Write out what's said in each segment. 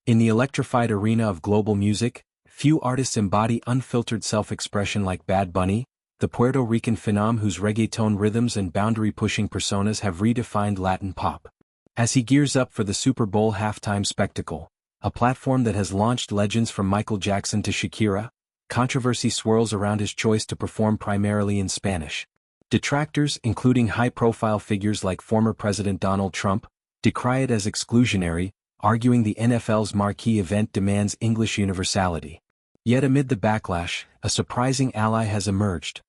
In the electrified arena of global music, few artists embody unfiltered self-expression like Bad Bunny, the Puerto Rican phenom whose reggaeton rhythms and boundary-pushing personas have redefined Latin pop. As he gears up for the Super Bowl halftime spectacle, a platform that has launched legends from Michael Jackson to Shakira, controversy swirls around his choice to perform primarily in Spanish. Detractors, including high-profile figures like former President Donald Trump, decry it as exclusionary, arguing the NFL's marquee event demands English universality. Yet amid the backlash, a surprising ally has emerged.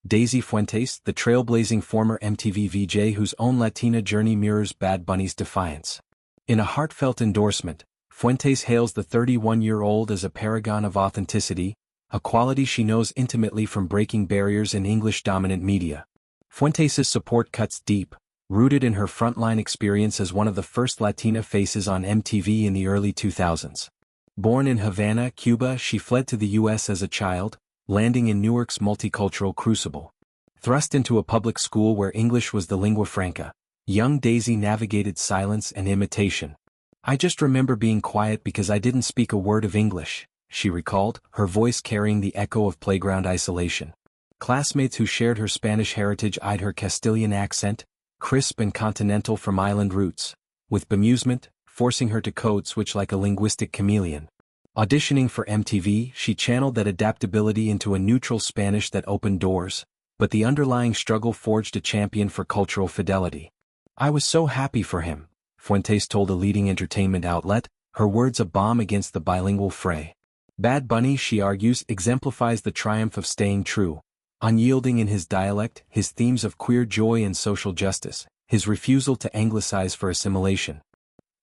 Daisy Fuentes, the trailblazing former MTV VJ whose own Latina journey mirrors Bad Bunny's defiance. In a heartfelt endorsement, Fuentes hails the 31-year-old as a paragon of authenticity, a quality she knows intimately from breaking barriers in English-dominant media. Fuentes' support cuts deep, rooted in her frontline experience as one of the first Latina faces on MTV in the early 2000s. Born in Havana, Cuba, she fled to the U.S. as a child, landing in Newark's multicultural crucible. Thrust into a public school where English was the lingua franca, young Daisy navigated silence and imitation. "I just remember being quiet because I didn't speak a word of English," she recalled, her voice carrying the echo of playground isolation. Classmates who shared her Spanish heritage eyed her Castilian accent, crisp and continental from island roots, with bemusement, forcing her to code switch like a linguistic chameleon. Auditioning for MTV, she channeled that adaptability into a neutral Spanish that opened doors, but the underlying struggle forged a champion for cultural fidelity. "I was so happy for him," Fuentes told a leading entertainment outlet, her words a bomb against the bilingual fray. Bad Bunny, she argues, exemplifies the triumph of staying true. Unyielding in his dialect, his themes of queer joy and social justice, his refusal to anglicize for assimilation.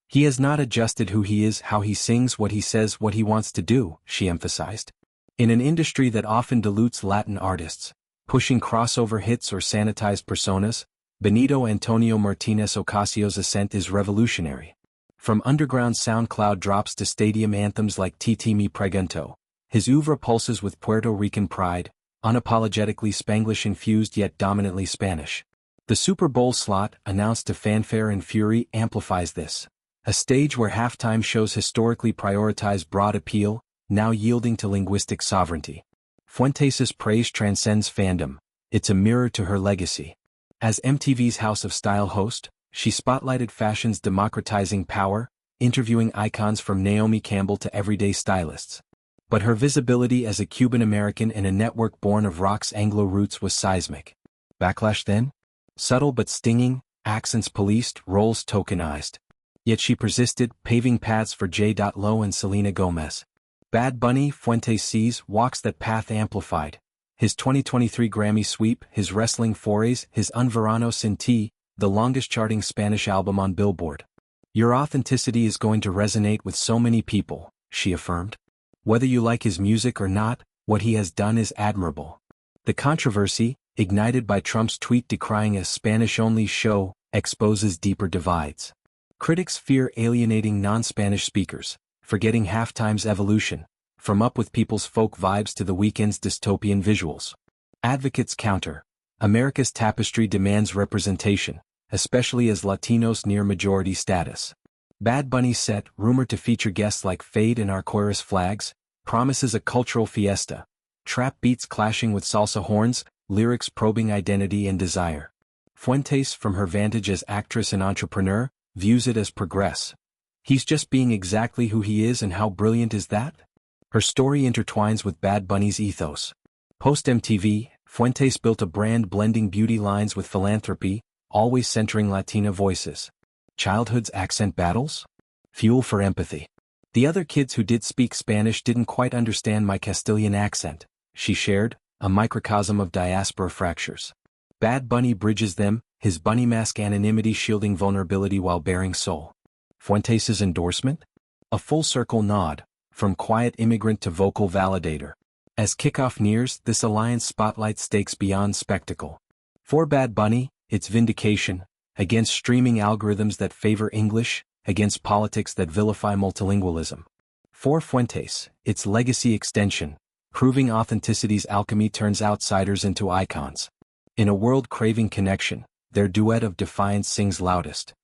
"He has not adjusted who he is, how he sings, what he says, what he wants to do," she emphasized. In an industry that often dilutes Latin artists, pushing crossover hits or sanitized personas, Benito Antonio Martinez Ocasio's ascent is revolutionary. From underground SoundCloud drops to stadium anthems like Titi Me Pregunto, his oeuvre pulses with Puerto Rican pride, unapologetically Spanglish-infused yet dominantly Spanish. The Super Bowl slot, announced to fanfare and fury, amplifies this. A stage where halftime shows historically prioritize broad appeal, now yielding to linguistic sovereignty. Fuentes' praise transcends fandom, it's a mirror to her legacy. As MTV's House of Style host, she spotlighted fashion's democratizing power, interviewing icons from Naomi Campbell to everyday stylists. But her visibility as a Cuban American in a network born of rock's Anglo roots was seismic. Backlash then? Subtle but stinging, accents policed, roles tokenized. Yet she persisted, paving paths for J. Lo and Selena Gomez. Bad Bunny, Fuentes sees, walks that path amplified. His 2023 Grammy sweep, his wrestling forays, his Un Verano Sin Ti, the longest-charting Spanish album on Billboard. "Your authenticity is going to resonate with so many people," she affirmed. "Whether you like his music or not, what he has done is admirable." The controversy, ignited by Trump's tweet decrying a Spanish-only show, exposes deeper divides. Critics fear alienating non-Spanish speakers, forgetting halftime's evolution, from Up With People's folk vibes to The Weeknd's dystopian visuals. Advocates counter. America's tapestry demands representation, especially as Latinos near majority status. Bad Bunny's set, rumored to feature guests like Fade and Arcoiris Flags, promises a cultural fiesta. Trap beats clashing with salsa horns, lyrics probing identity and desire. Fuentes, from her vantage as actress and entrepreneur, views it as progress. "He's just being exactly who he is, and how brilliant is that?" Her story intertwines with Bad Bunny's ethos. Post-MTV, Fuentes built a brand blending beauty lines with philanthropy, always centering Latina voices. Childhood's accent battles? Fuel for empathy. "The other kids who did speak Spanish didn't quite understand my Castilian accent," she shared, a microcosm of diaspora fractures. Bad Bunny bridges them, his bunny mask anonymity shielding vulnerability while bearing soul. Fuentes' endorsement? A full-circle nod, from quiet immigrant to vocal validator. As kickoff nears, this alliance spotlights stakes beyond spectacle. For Bad Bunny, it's vindication, against streaming algorithms that favor English, against politics that vilify multilingualism. For Fuentes, it's legacy extension, proving authenticity's alchemy turns outsiders into icons. In a world craving connection, their duet of defiance sings loudest.